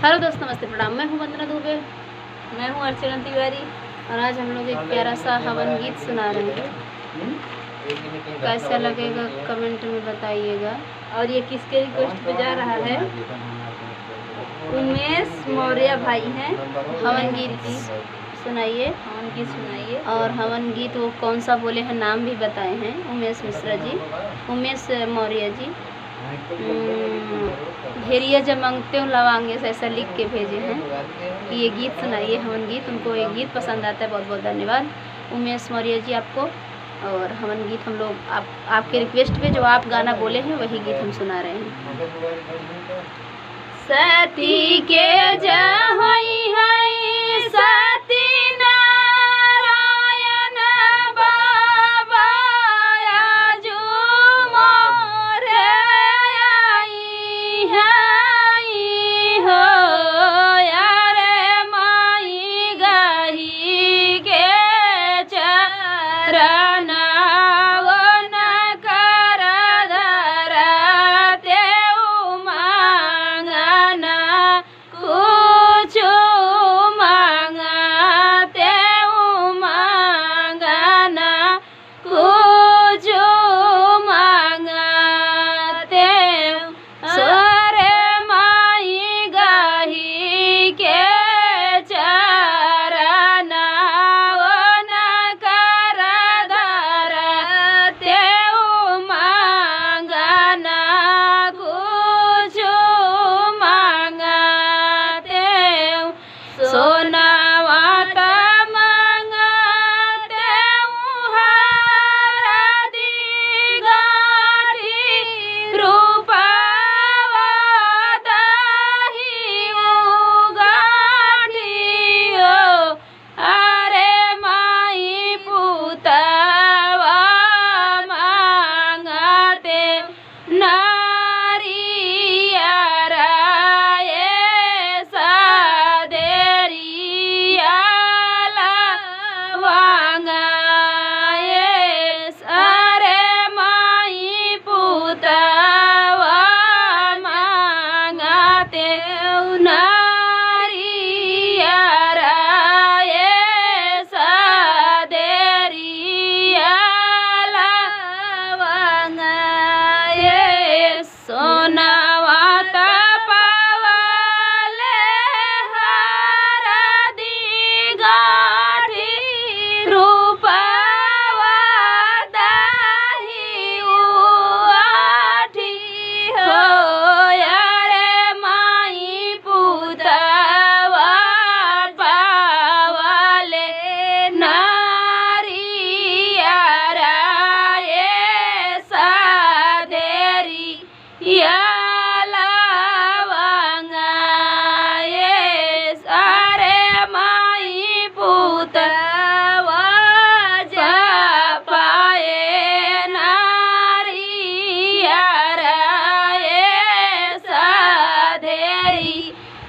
Hello दोस्तों, नमस्ते, प्रणाम। मैं हूं वंदना दुबे। मैं हूं अर्चना तिवारी। और आज हम लोग एक प्यारा सा हवन गीत सुना रहे हैं। कैसा लगेगा कमेंट में बताइएगा। और ये किसके रिक्वेस्ट पे जा रहा है? उमेश मौर्य भाई हैं। हवन गीत सुनाइए। हवन गीत सुनाइए। और हवन गीत वो कौन सा बोले हैं, नाम भी बताए हैं। उमेश मिश्रा जी, उमेश मौर्य जी। घेरिया जब मांगते हो लवांगे, ऐसा लिख के भेजे हैं कि ये गीत सुनाइए, हवन गीत। उनको ये गीत पसंद आता है। बहुत बहुत धन्यवाद उमेश मौर्य जी आपको। और हवन गीत हम लोग आपके रिक्वेस्ट पे जो आप गाना बोले हैं वही गीत हम सुना रहे हैं। सती के जहोई है सती नारायण बाबा आजू मोरे आई हो यारे माई गही के चरण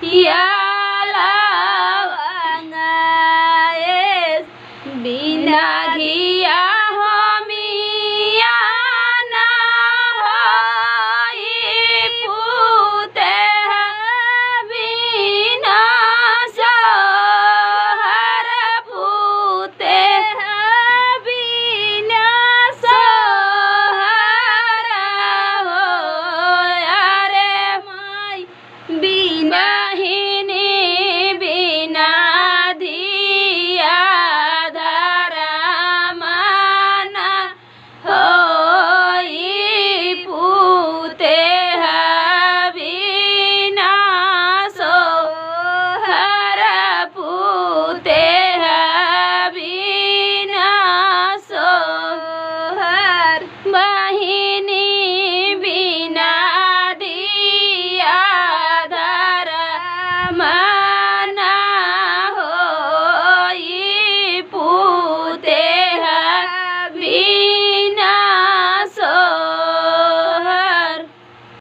या